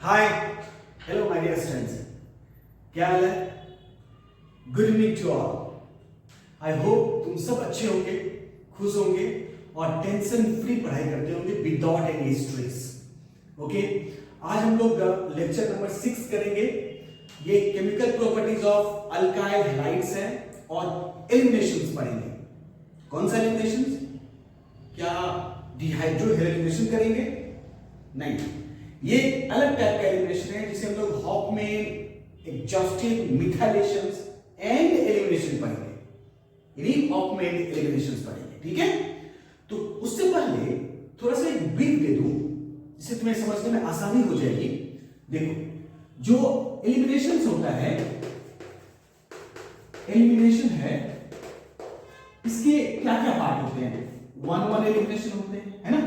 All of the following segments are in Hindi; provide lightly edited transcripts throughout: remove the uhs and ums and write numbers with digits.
Hi hello my dear students, क्या हाल है? Good evening to all. I hope तुम सब अच्छे होंगे, खुश होंगे और टेंशन फ्री पढ़ाई करते होंगे विदाउट एनी स्ट्रेस। ओके, आज हम लोग लेक्चर नंबर 6 करेंगे। ये chemical properties of alkyl halides है और एलिमिनेशंस पढ़ेंगे। कौन सा एलिमिनेशंस? क्या डिहाइड्रो एलिमिनेशन करेंगे? नहीं, ये अलग टाइप का एलिमिनेशन है जिसे हम लोग हॉफमैन एग्जॉस्टिव मिथाइलेशंस एंड एलिमिनेशन पढ़ेंगे। यानी हॉफमैन एलिमिनेशंस पढ़ेंगे, ठीक है? तो उससे पहले थोड़ा सा एक ब्रीफ दे दूं जिससे तुम्हें समझने में आसानी हो जाएगी। देखो, जो एलिमिनेशंस होता है, एलिमिनेशन है, इसके क्या क्या पार्ट होते हैं? 1-1 एलिमिनेशन होते हैं, है ना?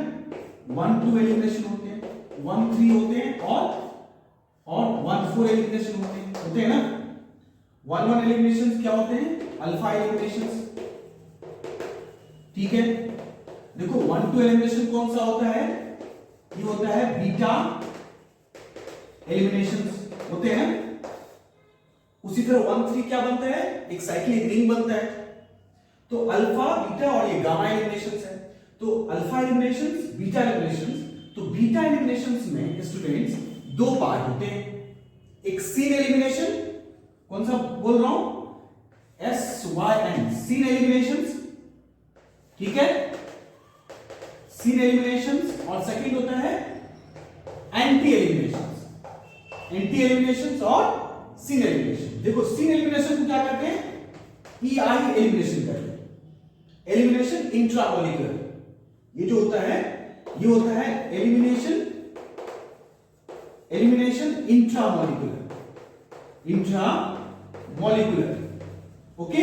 1-2 एलिमिनेशन होते हैं, 1-3 होते हैं और 1-4 एलिमिनेशन होते हैं ना? 1-1 एलिमिनेशन क्या होते हैं? अल्फा एलिमिनेशन, ठीक है? देखो 1-2 एलिमिनेशन कौन सा होता है? ये होता है बीटा एलिमिनेशन होते हैं। उसी तरह 1-3 क्या बनता है? एक साइक्लिक रिंग बनता है। तो अल्फा, बीटा और ये गामा एलिमिनेशन है। तो अल्फा एलिमिनेशन, बीटा एलिमिनेशन। तो बीटा एलिमिनेशंस में स्टूडेंट्स दो पार्ट होते हैं। एक सीन एलिमिनेशन, कौन सा बोल रहा हूं? SYN, सीन एलिमिनेशंस, ठीक है? Scene eliminations. और सेकंड होता है एंटी एलिमिनेशंस, एंटी एलिमिनेशंस और सीन एलिमिनेशन। देखो, सीन एलिमिनेशन को क्या करते हैं? EI एलिमिनेशन करते हैं, एलिमिनेशन इंट्रामोलिकुलर। ये जो होता है, ये होता है एलिमिनेशन इंट्रामोलिकुलर, ओके?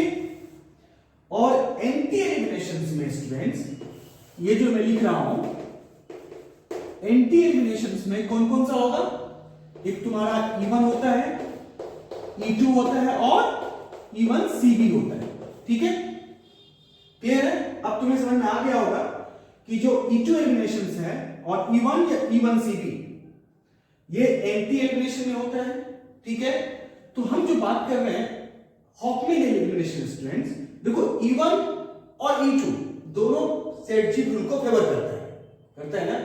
और एंटी एलिमिनेशंस में स्टूडेंट्स, ये जो मैं लिख रहा हूं, एंटी एलिमिनेशंस में कौन कौन सा होगा? एक तुम्हारा E1 होता है, E2 होता है और E1 CB होता है, ठीक है? क्लियर है? अब तुम्हें समझ में आ गया होगा कि जो E2 एलिमिनेशंस है और E1 या E1 CB, ये एंटी एलिमिनेशन में होता है, ठीक है? तो हम जो बात कर रहे हैं हॉफमैन एलिमिनेशन स्टूडेंट्स, देखो E1 और E2 दोनों सेट-जीफ रूल को फेवर करता है ना?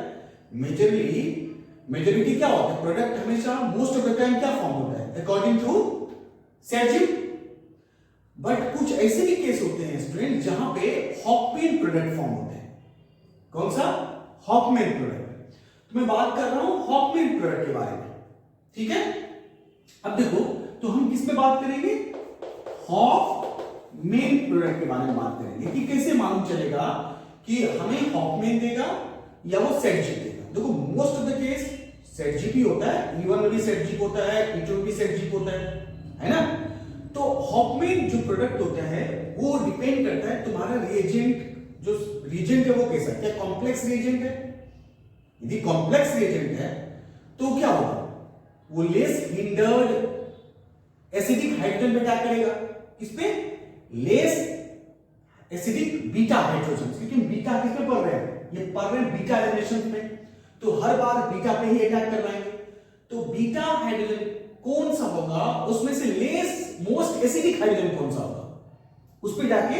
मेजॉरिटी क्या होता है? प्रोडक्ट हमेशा मोस्ट ऑफ द टाइम क्या फॉर्म होता है? According to set-GIF. बट कुछ ऐसे भी केस होते हैं स्टूडेंट जहां पे हॉफमैन प्रोडक्ट फॉर्म होते हैं। कौन सा? Hofmann product. तो मैं बात कर रहा हूं हॉफमैन प्रोडक्ट के बारे में, ठीक है? अब देखो, तो हम किस पे बात करेंगे? हॉफमैन प्रोडक्ट के बारे में बात करेंगे कि कैसे मालूम चलेगा कि हमें हॉफमैन देगा या वो सेट-जीफ देगा। देखो, मोस्ट ऑफ द केस सेट-जीफ ही होता है। E1 में भी सेट-जीफ होता है, E2 में भी सेट-जीफ होता है ना? तो हॉफमैन जो प्रोडक्ट होता है वो डिपेंड करता है तुम्हारा रिएजेंट, जो रिएजेंट है वो कैसा है? क्या कॉम्प्लेक्स रिएजेंट है? यदि कॉम्प्लेक्स रिएजेंट है तो क्या होगा? वो लेस हिंडर्ड एसिडिक हाइड्रोजन पे क्या करेगा? इस पे लेस एसिडिक बीटा हाइड्रोजन, क्योंकि बीटा किस पे पढ़ रहे हैं? ये पढ़ रहे हैं बीटा एलिमिनेशन में, तो हर बार बीटा पे ही अटैक करवाएंगे। तो बीटा हाइड्रोजन कौन सा होगा? उसमें से लेस मोस्ट एसिडिक हाइड्रोजन कौन सा होगा? उस पे जाके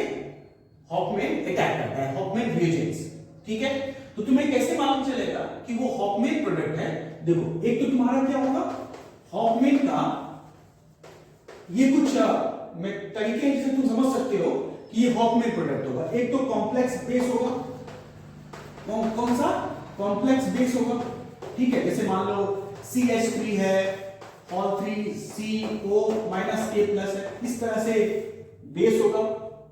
हॉफमैन अटैक करता है, हॉफमैन रिएजेंट्स, ठीक है? तो तुम्हें कैसे मालूम चलेगा कि वो हॉफमैन प्रोडक्ट है? देखो, एक तो तुम्हारा क्या होगा? हॉफमैन का ये कुछ मैं तरीके हैं जिससे तुम समझ सकते हो कि ये हॉफमैन प्रोडक्ट होगा। एक तो कॉम्प्लेक्स बेस होगा। कौन सा? कॉम्प्लेक्स बेस होगा, ठीक है? जैसे मान लो CH3 है और 3CO-K+ है, इस तरह से बेस होगा,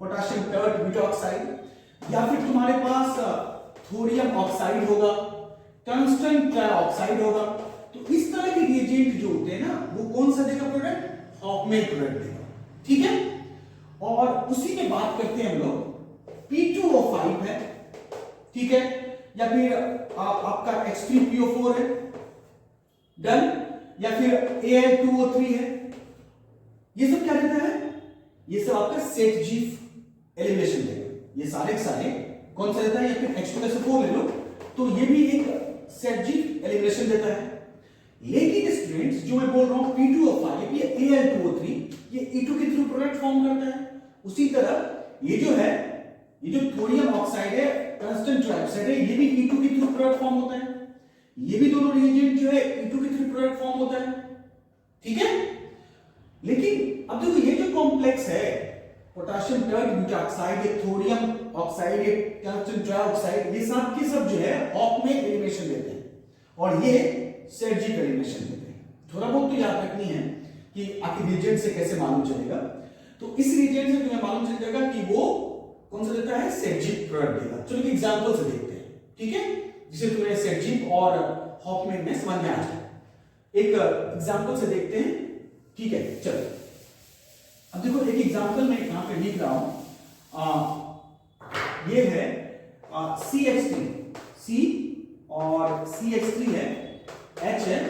पोटेशियम टर्ट ब्यूटा ऑक्साइड। या फिर तुम्हारे पास थोरियम ऑक्साइड होगा, टंगस्टन ट्राइऑक्साइड होगा। तो इस तरह के रिएजेंट जो होते हैं ना, वो कौन सा देगा प्रोडक्ट? हॉफमैन प्रोडक्ट देगा, ठीक है? और उसी में बात करते हैं हम लोग P2O5 है, ठीक है? या फिर आपका H3PO4 है, डन? या फिर Al2O3 है। ये सब क्या देता है? ये सब आपका सेट-जीफ एलिमिनेशन देगा। ये सारे के सारे कौन सा देता है? या फिर H2SO4 ले लो, तो ये भी एक सेट-जीफ एलिमिनेशन देता है। लेकिन स्टूडेंट्स जो मैं बोल रहा हूं P2O5 ये Al2O3 ये E2 के थ्रू प्रोडक्ट फॉर्म करता है। उसी तरह ये जो है, ये जो थोरियम ऑक्साइड है, टंगस्टन ट्राइऑक्साइड है, ये भी E2 के थ्रू प्रोडक्ट फॉर्म होता है। ये भी दोनों रिएजेंट जो है E2 के थ्रू प्रोडक्ट फॉर्म होता है, ठीक है। लेकिन अब देखो ये जो कॉम्प्लेक्स है पोटेशियम टर्बियूटाक्साइड, ये थोरियम ऑक्साइड, ये टंगस्टन ट्राइऑक्साइड, ये सब के सब जो है हॉफमैन एलिमिनेशन देते हैं और ये सेर्जी एलिमिनेशन देते हैं। थोड़ा बहुत तो याद रखनी है कि आखिर रिएजेंट से कैसे मालूम चलेगा। तो इस रिएजेंट से तुम्हें मालूम चल जाएगा कि वो कौन सा देता है, सेर्जी प्रोडक्ट देगा। चलो एक एग्जांपल से देखते हैं, ठीक है, जिसे तुम्हें सेर्जी और हॉफमैन में समझ में आ जाए। एक एग्जांपल से देखते हैं, ठीक है। चलो अब देखो एक एग्जांपल मैं यहां पे लिख रहा हूं, ये है CH3, C और CH3 है, H है,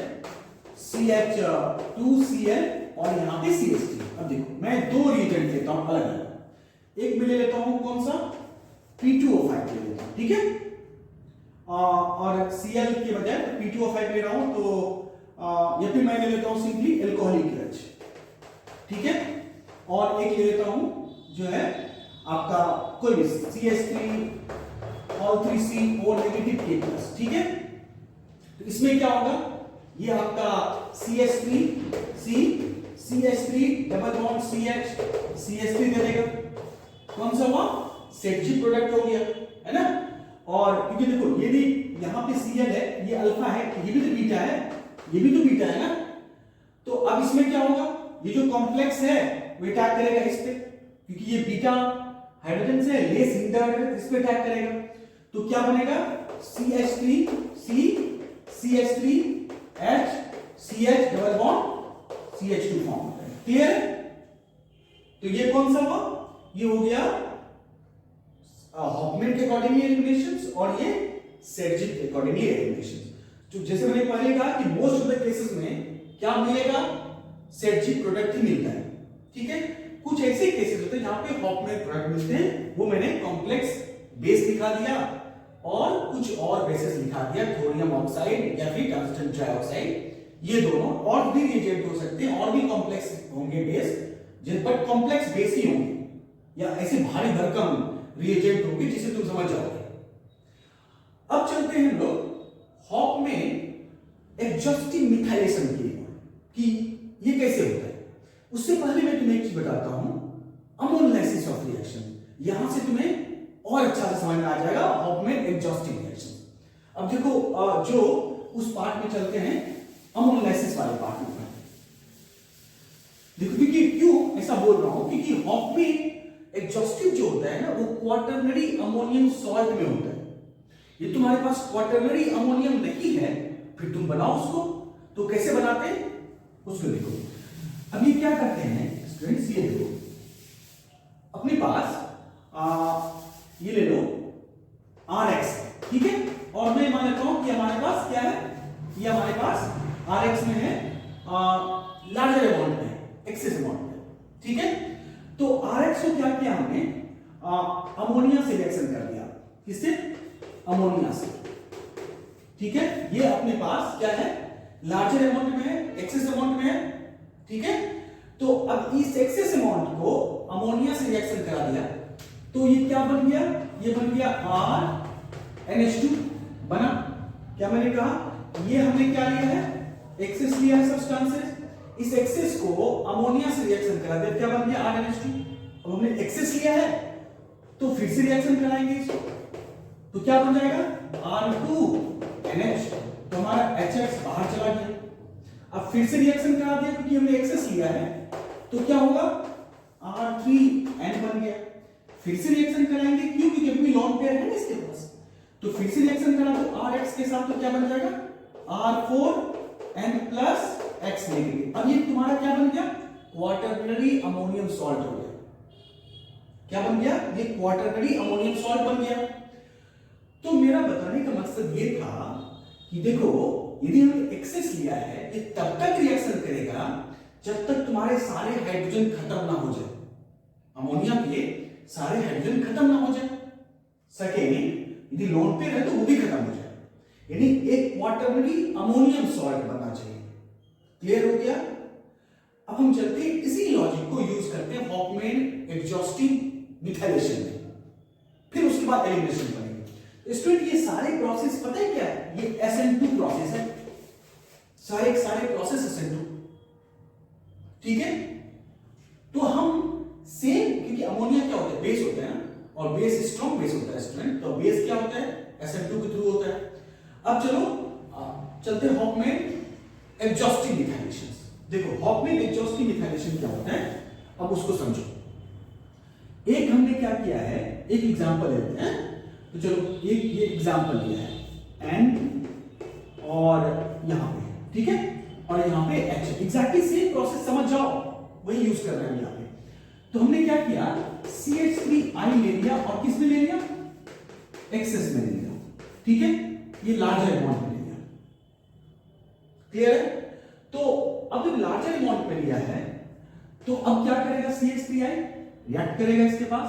CH2Cl और यहां पे CH3। अब देखो मैं दो रिएजेंट लेता हूं अलग अलग, एक में ले लेता हूं कौन सा, P2O5 ले लेता हूं, ठीक है, और Cl के बजाय P2O5 ले रहा हूं, तो या फिर मैं ले लेता हूं सिंपली एल्कोहलिक एच, ठीक है, और एक ले लेता हूं जो है आपका कोई भी CH3 और 3CO नेगेटिव K+, ठीक है। तो इसमें क्या होगा, ये आपका CH3C, CH3 double bond CH, CH3 दे देगा, कौन सा हुआ, सेर्जी प्रोडक्ट हो गया, है ना। और क्योंकि देखो ये भी यहां पे Cl है, ये अल्फा है, ये भी तो बीटा है, ये भी तो बीटा है ना। तो अब इसमें क्या होगा, ये जो कॉम्प्लेक्स है वो अटैक करेगा इस पे, क्योंकि ये बीटा हाइड्रोजन से लेस हिंडर्ड है, इस पे अटैक करेगा। तो क्या बनेगा, CH3C, CH3H, CH double bond CH2 form होता है, क्लियर। तो ये कौन सा हुआ, ये हो गया हॉफमैन के अकॉर्डिंगली एलिमिनेशंस और ये सेर्जी के अकॉर्डिंगली एलिमिनेशंस। तो जैसे मैंने पहले कहा कि मोस्ट ऑफ द केसेस में क्या मिलेगा, सेर्जी प्रोडक्ट ही मिलता है, ठीक है। कुछ ऐसे केसेस होते हैं जहां पे हॉफमैन प्रोडक्ट मिलते हैं, वो मैंने कॉम्प्लेक्स बेस दिखा दिया और कुछ और बेसेस लिखा दिया, थोरियम ऑक्साइड या फिर टंगस्टन ट्राइऑक्साइड, ये दोनों और भी रिएजेंट हो सकते हैं और भी कॉम्प्लेक्स होंगे बेस, जिन पर कॉम्प्लेक्स बेस ही होंगे या ऐसे भारी भरकम रिएजेंट होंगे जिसे तुम समझ जाओगे। अब चलते हैं हम लोग हॉफमैन एडजस्टिव मिथाइलेशन के लिए कि ये कैसे होता है। उससे पहले मैं तुम्हें एक चीज बताता हूं, अमोनोलाइसिस ऑफ रिएक्शन, यहां से तुम्हें और अच्छा से समझ में आ जाएगा हॉफमैन एडजस्टिव रिएक्शन। अब देखो जो उस पार्ट में चलते हैं, अमोनोलाइसिस वाले पार्ट में देखो, क्योंकि क्यों ऐसा बोल रहा हूं, क्योंकि हॉफमैन एडजस्टिव जो होता है ना वो क्वाटरनरी अमोनियम सॉल्ट में होता है। ये तुम्हारे पास क्वाटरनरी अमोनियम नहीं है, फिर तुम बनाओ उसको, तो कैसे बनाते हैं उसको देखो। अब ये क्या करते हैं स्टूडेंट्स, ये देखो अपने पास ये ले लो RX, ठीक है, और मैं मान लेता हूं कि हमारे पास क्या है, ये हमारे पास RX में है लार्जर अमाउंट में, एक्सेस अमाउंट में, ठीक है। तो RX को क्या किया हमने, अमोनिया से रिएक्शन कर दिया, किससे, अमोनिया से, ठीक है। ये अपने पास क्या है, लार्जर अमाउंट में है, एक्सेस अमाउंट में है, ठीक है। तो अब इस एक्सेस अमाउंट को अमोनिया से रिएक्शन करा दिया, तो ये क्या बन गया, ये बन गया RNH2 बना। क्या मैंने कहा, ये हमने क्या लिया है, एक्सेस लिया है सब्सटेंसेस, इस एक्सेस को अमोनिया से रिएक्शन करा दिया, क्या बन गया RNH2। अब हमने एक्सेस लिया है तो फिर से रिएक्शन कराएंगे इसको, तो क्या बन जाएगा R2NH, तो हमारा HX बाहर चला गया। अब फिर से रिएक्शन करा दिया क्योंकि हमने एक्सेस लिया है, तो क्या होगा R3N बन गया। फिर से रिएक्शन कराएंगे, क्यों, क्योंकि अभी लॉन्ग पेयर है ना इसके पास, तो फिर से रिएक्शन करा तो RX के साथ, तो क्या बन जाएगा R4N प्लस X नेगेटिव। अब ये तुम्हारा क्या बन गया, क्वाटरनरी अमोनियम सॉल्ट हो गया। क्या बन गया, ये क्वाटरनरी अमोनियम सॉल्ट बन गया। तो मेरा बताने का मकसद ये था कि देखो यदि हमने एक्सेस लिया है, ये तब तक रिएक्शन करेगा जब तक तुम्हारे सारे हाइड्रोजन खत्म ना हो जाए, अमोनिया के सारे हाइड्रोजन खत्म ना हो जाए। सेकेंड, यदि लोन पेयर है तो वो भी खत्म हो जाए, यानी एक क्वाटरनरी अमोनियम सॉल्ट बनना चाहिए। क्लियर हो गया? अब हम चलते हैं इसी लॉजिक को यूज करते हैं हॉफमैन एग्जॉस्टिव मिथाइलेशन में, फिर उसके बाद एलिमिनेशन करेंगे। स्टूडेंट ये सारे प्रोसेस पता है क्या है? ये SN2 प्रोसेस है, सारे प्रोसेस SN2, ठीक है? तो हम सेम, क्योंकि अमोनिया क्या होता है? बेस होता है ना, और बेस स्ट्रॉन्ग बेस होता है स्टूडेंट, तो बेस क्या होता है? SN2 के थ्रू होता है। अब चलो चलते हैं हॉफमैन एग्जॉस्टिव मिथाइलेशन। देखो हॉफमैन एग्जॉस्टिव मिथाइलेशन क्या होता है, अब उसको समझो। एक हमने क्या किया है, एक एग्जांपल लेते हैं। तो चलो एक ये एग्जांपल लिया है N और यहां पे, ठीक है, और यहां पे H, एग्जैक्टली सेम प्रोसेस, समझ जाओ, वही यूज कर रहे हैं यहां पे। तो हमने क्या किया, CH3I ले लिया और किस में ले लिया? एक्सेस में ले लिया, ठीक है, ये लार्जर अमाउंट में ले लिया। क्लियर है? तो अब जब लार्जर अमाउंट में लिया है तो अब क्या करेगा? CH3I रिएक्ट करेगा इसके पास,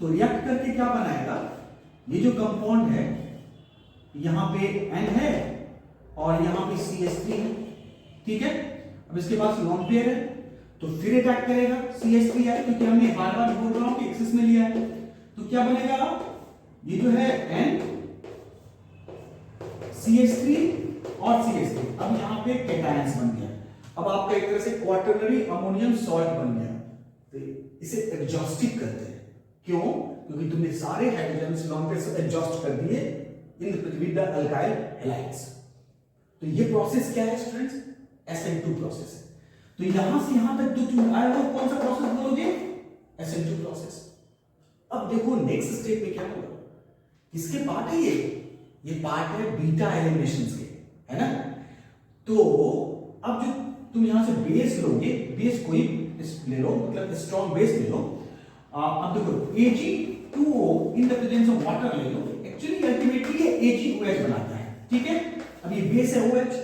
तो रिएक्ट करके क्या बनाएगा? ये जो कंपाउंड है यहां पे N है और यहां पे CH3 है, ठीक है। अब इसके पास लोन पेयर है तो फिर अटैक करेगा CH3I, क्योंकि हमने बार बार बोल रहा हूं कि एक्सेस में लिया है। तो क्या बनेगा? ये जो है N CH3 और CH3, अब यहां पे कैटायंस बन गया। अब आपका एक तरह से क्वाटरनरी अमोनियम सॉल्ट बन गया। तो इसे एग्जॉस्टिव करते हैं। क्यों? क्योंकि तुमने सारे हाइड्रोजन्स लोन पेयर से एग्जॉस्ट कर दिए in with the alkyl halides. तो ये प्रोसेस क्या है स्टूडेंट्स? SN2 प्रोसेस है। तो यहां से यहां तक जो तुम आए हो कौन सा प्रोसेस बोलोगे? SN2 process. अब देखो नेक्स्ट स्टेप में क्या होगा, किसके पार्ट है ये पार्ट है बीटा एलिमिनेशंस के, है ना। तो अब जो तुम यहां से बेस लोगे, बेस कोई ले लो, मतलब स्ट्रॉन्ग बेस ले लो। अब देखो Ag2O in the presence of water ले लो, एक्चुअली अल्टीमेटली ये AgOH बनाता है, ठीक है। अब ये बेस है OH,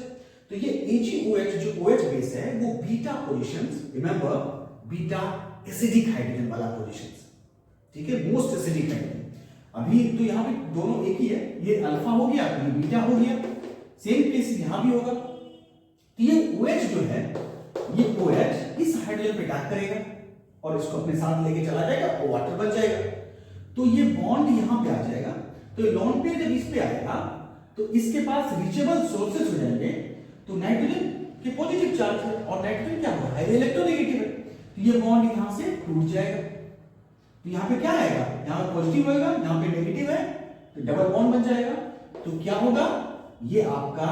तो ये AgOH जो OH बेस है वो beta positions, remember beta acidic hydrogen वाला पोजीशंस, ठीक है, मोस्ट एसिडिक हाइड्रोजन। अभी तो यहां पे दोनों एक ही है, ये अल्फा हो गया, ये बीटा हो गया, सेम केस यहां भी होगा। तो ये OH जो है, ये OH इस हाइड्रोजन पे अटैक करेगा और इसको अपने साथ लेके चला जाएगा और वाटर बन जाएगा। तो ये बॉन्ड यहां पे आ जाएगा। तो लोन पेयर जब इस पे आएगा तो इसके पास रीचेबल सोर्सेस हो जाएंगे। तो नाइट्रोजन के पॉजिटिव चार्ज है और नाइट्रोजन क्या होगा? हाईली इलेक्ट्रोनेगेटिव है, तो ये बॉन्ड यहां से टूट जाएगा। तो यहां पे क्या आएगा? यहां पॉजिटिव होगा, यहां पे नेगेटिव है, तो डबल बॉन्ड बन जाएगा। तो क्या होगा? ये आपका,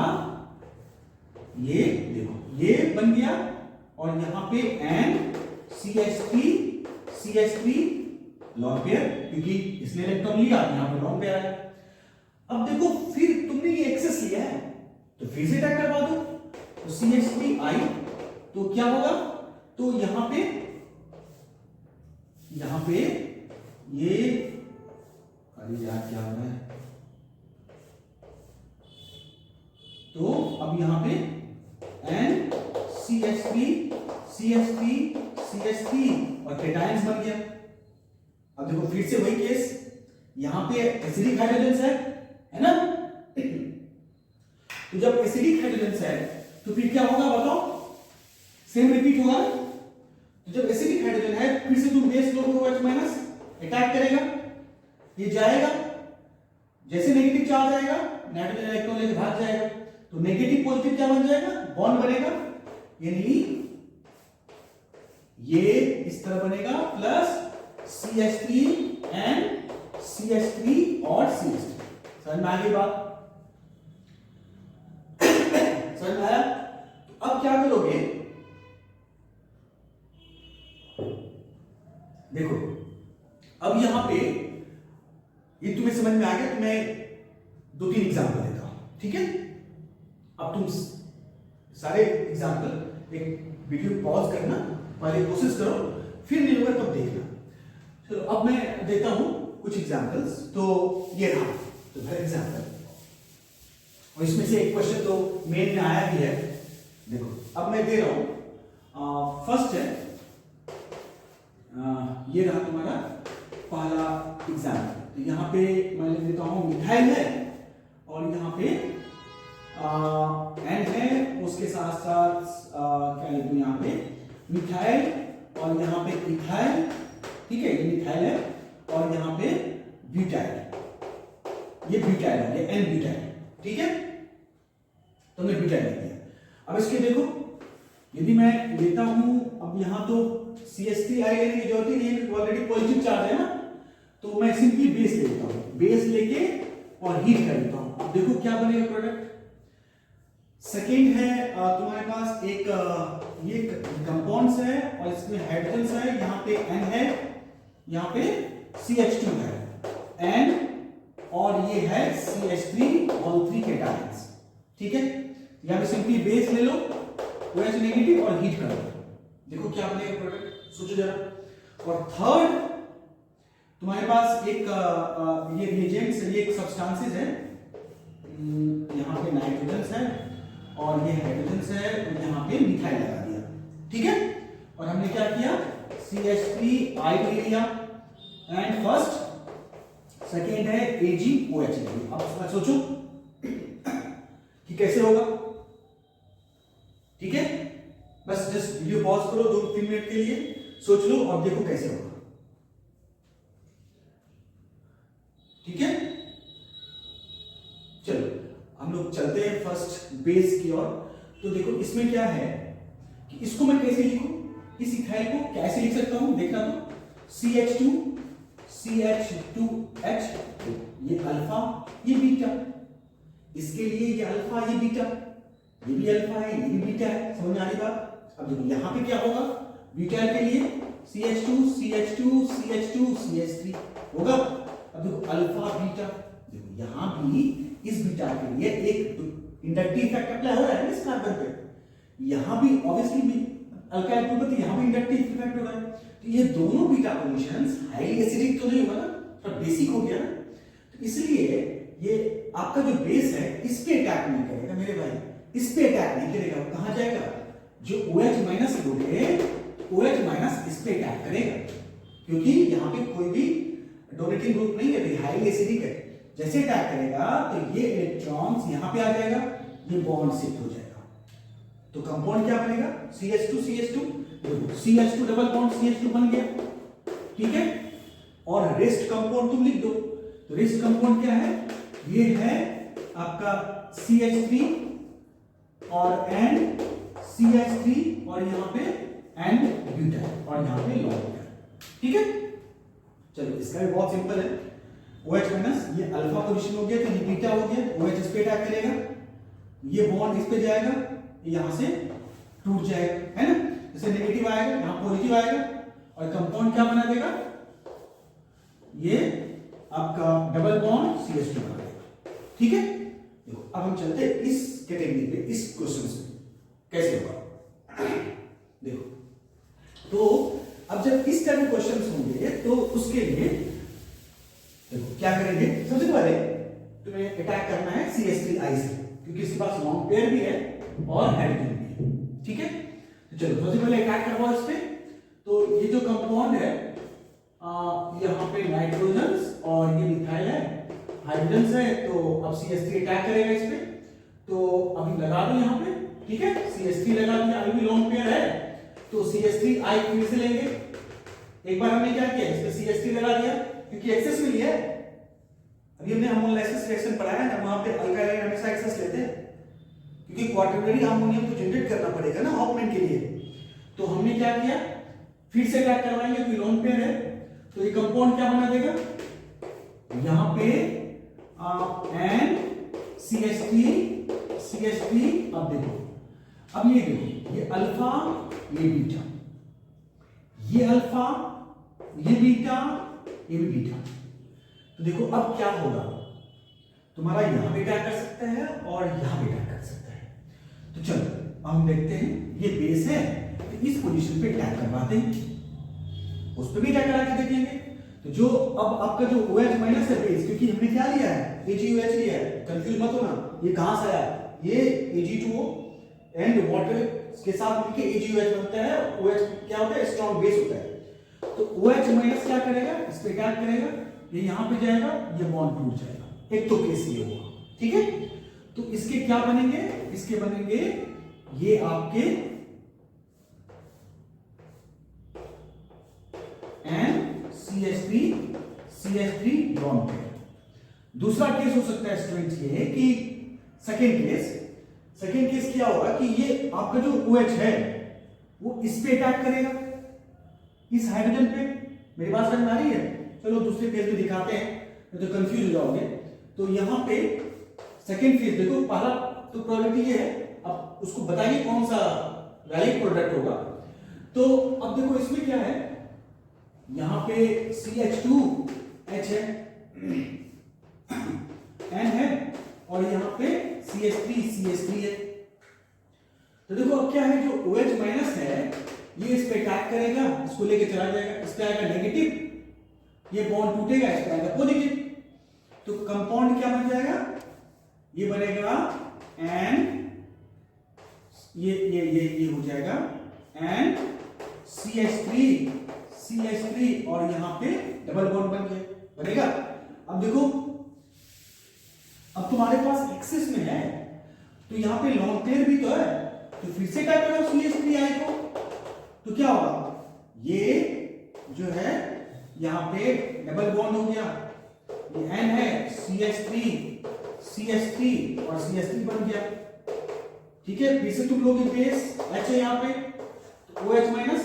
ये देखो ये बन गया और यहां पे NCH3 लॉन पेयर, क्योंकि इसने इलेक्ट्रॉन लिया, यहां पे लॉन पेयर आया। अब देखो फिर तुमने ये एक्सेस लिया है तो फिर से अटैक करवा दो, तो CH3I, तो क्या होगा? तो यहां पे ये, अरे यार क्या हो रहा है, तो अब यहां पे NCH3 और कैटायंस बन गया। अब देखो फिर से वही केस, यहां पे एसिडिक हाइड्रोजन है ना। तो जब एसिडिक हाइड्रोजन है तो फिर क्या होगा बताओ? सेम रिपीट होगा। तो जब एसिडिक हाइड्रोजन है फिर से तुम बेस लो OH माइनस, अटैक करेगा, ये जाएगा, जैसे नेगेटिव चार्ज आएगा नाइट्रोजन इलेक्ट्रॉन लेके भाग जाएगा, तो नेगेटिव पॉजिटिव क्या बन जाएगा? बॉन्ड बनेगा, यानी ये इस तरह बनेगा प्लस CH3 एंड CH3 और CH3। समझ में आ गई बात? समझ में आया? तो अब क्या करोगे? देखो अब यहां पे ये तुम्हें समझ में आ गया, तो मैं 2-3 एग्जांपल देता हूं, ठीक है। अब तुम सारे एग्जांपल एक वीडियो पॉज करना, पहले कोशिश करो, फिर नहीं होगा तब देखना। चलो अब मैं देता हूं कुछ एग्जांपल्स। तो ये रहा तो पहला एग्जांपल, और इसमें से एक क्वेश्चन तो मेन में आया भी है। देखो अब मैं दे रहा हूं, फर्स्ट है, ये रहा तुम्हारा पहला एग्जांपल। तो यहां पे मैं लिख देता हूं मिथाइल है और यहां पे एन है, उसके साथ साथ क्या लिख दूं यहाँ पे मिथाइल, और यहाँ पे इथाइल, ठीक है, ये मिथाइल है, और यहाँ पे ब्यूटाइल, ये ब्यूटाइल है, ये एन ब्यूटाइल, ठीक है, तो हमने ब्यूटाइल लिख दिया। अब इसके देखो, यदि मैं लेता हूं, अब यहां तो CH3 आई लेने की जरूरत ही नहीं है क्योंकि ऑलरेडी पॉजिटिव चार्ज है ना, तो मैं सिंपली बेस लेता हूं, बेस लेके और हीट कर लेता हूं। अब देखो क्या बनेगा प्रोडक्ट। सेकेंड है तुम्हारे पास एक ये कंपाउंड्स है और इसमें हाइड्रोजन्स है, यहाँ पे N है, यहाँ पे CH2 है, N और ये है CH3, ऑल 3 कैटायंस, ठीक है। यहाँ पे सिंपली बेस ले लो, OH नेगेटिव और हीट कर लो, देखो क्या बनेगा प्रोडक्ट, सोचो जरा। और थर्ड तुम्हारे पास एक ये रिएजेंट्स, ये एक सब्सटेंसेस है, यहाँ पे नाइट्रोजन्स है और ये हाइड्रोजन्स है, और यहाँ पे मिथाइल लगा दिया, ठीक है। और हमने क्या किया, CH3 ले लिया, एंड फर्स्ट सेकेंड है AgOH ले लिया। अब सोचो कि कैसे होगा, ठीक है। बस जस्ट वीडियो पॉज करो 2-3 मिनट के लिए, सोच लो और देखो कैसे होगा, ठीक है। चलो हम लोग चलते हैं फर्स्ट बेस की ओर। तो देखो इसमें क्या है कि इसको मैं कैसे लिखूं, इस इथाइल को कैसे लिख सकता हूं, देखना तो CH2 CH2H, ये अल्फा ये बीटा, इसके लिए ये अल्फा ये बीटा, ये भी अल्फा है ये भी बीटा है, समझ में आ रही बात। अब देखो यहां पे क्या होगा, बीटा के लिए CH2 CH2 CH2 CH3 होगा। अब देखो अल्फा बीटा, देखो यहां भी इस बीटा के लिए एक इंडक्टिव इफेक्ट अप्लाई हो रहा है इस कार्बन पे, यहां भी ऑब्वियसली अल्काइल ग्रुप है, यहां भी इंडक्टिव इफेक्ट हो रहा है। तो ये दोनों बीटा पोजीशंस हाईली एसिडिक तो नहीं होगा ना, थोड़ा बेसिक हो गया ना, तो इसलिए ये आपका जो बेस है इस पे अटैक नहीं करेगा मेरे भाई, इस पे अटैक नहीं करेगा, कहां जाएगा, जो OH माइनस लोगे OH माइनस इस पे अटैक करेगा, क्योंकि यहां पे कोई भी डोनेटिंग ग्रुप नहीं है, हाईली एसिडिक है। जैसे अटैक करेगा तो ये इलेक्ट्रॉन्स यहां पे आ जाएगा, ये बॉन्ड शिफ्ट हो जाएगा, तो कंपाउंड क्या बनेगा CH2 CH2, CH2 double bond CH2 बन गया, ठीक है। और रेस्ट कंपाउंड तुम लिख दो, तो रेस्ट कंपाउंड क्या है, ये है आपका CH3 और N CH3 और यहां पे N ब्यूटाइल और यहां पे लॉन्ग, ठीक है। चलो इसका भी बहुत सिंपल है, OH माइनस ये अल्फा पोजीशन हो गया तो ये बीटा हो गया, OH इस पे अटैक करेगा, ये बॉन्ड इस पे जाएगा, यहां से टूट जाएगा, है ना, जैसे नेगेटिव आएगा यहां पॉजिटिव आएगा, और कंपाउंड क्या बना देगा, ये आपका डबल बॉन्ड CH2 बना देगा, ठीक है। देखो अब हम चलते हैं इस कैटेगरी पे, इस क्वेश्चन से कैसे होगा। देखो तो अब जब इस तरह के क्वेश्चंस होंगे तो उसके लिए देखो क्या करेंगे, सबसे पहले तुम्हें अटैक करना है CH3I से, क्योंकि इसके पास लॉन्ग पेयर भी है और हाइड्रोजन भी है, ठीक है। तो चलो सबसे पहले अटैक करवाओ इस पे। तो ये जो कंपाउंड है यहाँ पे नाइट्रोजन्स और ये मिथाइल है, हाइड्रोजन्स है, तो अब CH3 अटैक करेगा इस पे, तो अभी लगा दो यहाँ पे, ठीक है, CH3 लगा दिया, अभी भी लॉन्ग पेयर है, तो CH3I फिर से लेंगे। एक बार हमने क्या किया, इस पे CH3 लगा दिया क्योंकि एक्सेस में लिया है, अभी हमने हार्मोनाइजेशन रिएक्शन पढ़ाया ना, वहां पे अल्काइल हमेशा एक्सेस लेते हैं क्योंकि क्वाटरनरी हार्मोनियम तो जनरेट करना पड़ेगा ना ऑक्टेन के लिए। तो हमने क्या किया, फिर से अटैक करवाएंगे क्योंकि लॉन्ग पेयर है, तो ये कंपाउंड क्या बना देगा, यहां पे N CH3 अब देखो, अब ये देखो, ये अल्फा ये बीटा, ये अल्फा ये बीटा ये भी बीटा, तो देखो अब क्या होगा, तुम्हारा यहां भी अटैक कर सकता है और यहां भी अटैक कर सकता है। तो चलो अब हम देखते हैं, ये बेस है तो इस पोजीशन पे अटैक करवाते हैं, उस पे भी अटैक करा के देखेंगे। तो जो अब आपका जो OH माइनस है बेस, क्योंकि हमने क्या लिया है, AgOH लिया है, कंफ्यूज मत होना, ये कहां से आया, ये Ag2O एंड वाटर के साथ मिलके AgOH बनता है, OH क्या होता है, स्ट्रॉन्ग बेस होता है। तो OH माइनस क्या करेगा, इस पे अटैक करेगा, ये यहां पे जाएगा, ये बॉन्ड टूट जाएगा, एक तो केस ये होगा, ठीक है। तो इसके क्या बनेंगे, इसके बनेंगे ये आपके NCH3 लॉन पेयर। दूसरा केस हो सकता है स्टूडेंट्स ये है कि सेकेंड केस क्या होगा कि ये आपका जो OH है वो इस पे अटैक करेगा, इस हाइड्रोजन पे। मेरी बात समझ में आ रही है? चलो दूसरे केस में दिखाते हैं, तो कंफ्यूज हो जाओगे। तो यहां पे सेकेंड फेज देखो, पहला तो प्रोबेबिलिटी ये है, अब उसको बताइए कौन सा वैलिड प्रोडक्ट होगा। तो अब देखो इसमें क्या है, यहां पे CH2H है, N है, और यहां पे CH3 है। तो देखो अब क्या है, जो OH माइनस है ये इस पे अटैक करेगा, इसको लेके चला जाएगा, इस पे आएगा नेगेटिव, ये बॉन्ड टूटेगा, इस पे आएगा पॉजिटिव। तो कंपाउंड क्या बन जाएगा, ये बनेगा N, ये हो जाएगा NCH3 और यहां पे डबल बॉन्ड बन गया, बनेगा। अब देखो, अब तुम्हारे पास एक्सेस में है तो यहां पे लॉन्ग पेयर भी तो है, तो फिर से क्या करो CH3 को, तो क्या होगा, ये जो है यहां पे डबल बॉन्ड हो गया, ये N है, CH3 और CH3 बन गया। ठीक है, फिर से तुम लोग बेस H है यहां पे, तो OH माइनस,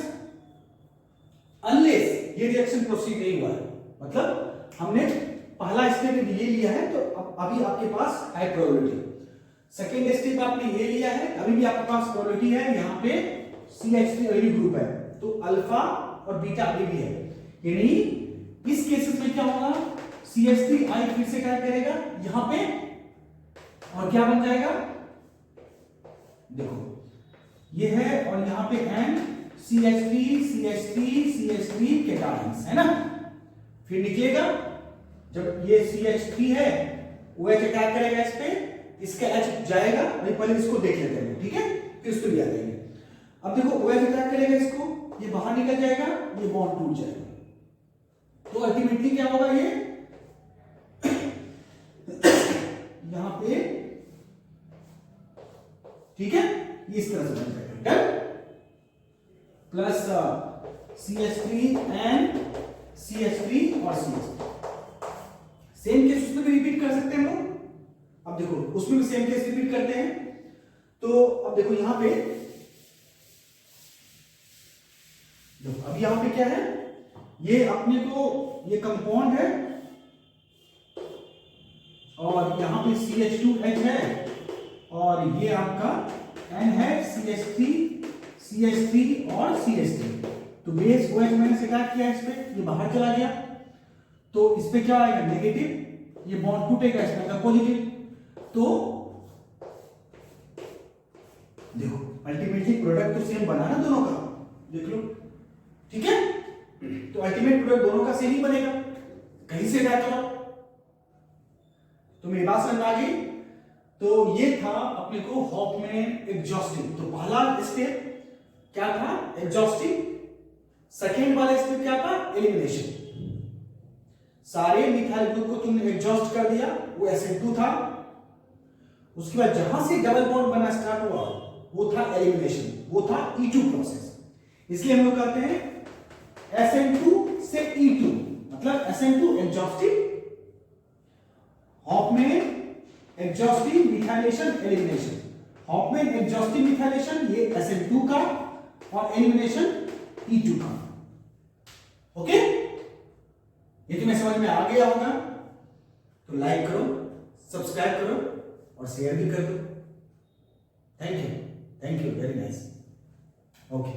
अनलेस ये रिएक्शन प्रोसीड नहीं हुआ है, मतलब हमने पहला स्टेप ये लिया है, तो अभी आपके पास हाई प्रोबेबिलिटी। सेकेंड स्टेप आपने ये लिया है, अभी भी आपके पास प्रोबेबिलिटी है, यहां पे CH3 अभी ग्रुप है, तो अल्फा और बीटा अभी भी है। यानी इस केसेस में क्या होगा, CH3 फिर से क्या करेगा यहां पे, और क्या बन जाएगा, देखो ये है, और यहां पे N CH3 कैटायंस है ना। फिर निकलेगा, जब ये CH3 है, OH अटैक करेगा इस पे, इसका H जाएगा, अभी पहले इसको देख लेते हैं, ठीक है, फिर इस पे भी आ जाएंगे। अब देखो OH अटैक करेगा इसको, ये बाहर निकल जाएगा, ये बॉन्ड टूट जाएगा, तो अल्टीमेटली क्या होगा, ये यहां पे, ठीक है, ये इस तरह से बन जाएगा, done, plus CH3 and CH3 और CH3। सेम केस उसमें भी रिपीट कर सकते हैं हम लोग। अब देखो उसमें भी सेम केस रिपीट करते हैं, तो अब देखो यहां पे, देखो अब यहां पे क्या है, ये अपने को ये कंपाउंड है, और यहां पे CH2H है, और ये आपका N है, CH3 और CH3। तो बेस OH मैंने अटैक किया इस पे, ये बाहर चला गया, तो इस पे क्या आएगा, नेगेटिव, ये बॉन्ड टूटेगा, इसमें आएगा पॉजिटिव। तो देखो अल्टीमेटली प्रोडक्ट तो सेम बना ना दोनों का, देख लो, ठीक है, तो अल्टीमेट प्रोडक्ट दोनों का सेम ही बनेगा, कहीं से अटैक करो। तो मेरी बात समझ में आ गई। तो ये था अपने को हॉफमैन एग्जॉस्टिव। तो पहला स्टेप क्या था, एग्जॉस्टिव। सेकेंड वाला स्टेप क्या था, एलिमिनेशन। सारे मिथाइल ग्रुप को तुमने एग्जॉस्ट कर दिया, वो SN2 था। उसके बाद जहां से डबल बॉन्ड बनना स्टार्ट हुआ वो था एलिमिनेशन, वो था E2 प्रोसेस। इसलिए हम लोग कहते हैं SN2 से E2, मतलब SN2 exhaustive, Hofmann exhaustive, methylation, elimination. Hofmann exhaustive methylation ये SN2 का, और एलिमिनेशन E2 का। ओके, ये तुम्हें समझ में आ गया होगा, तो लाइक करो, सब्सक्राइब करो और शेयर भी कर दो। Thank you very nice. Okay.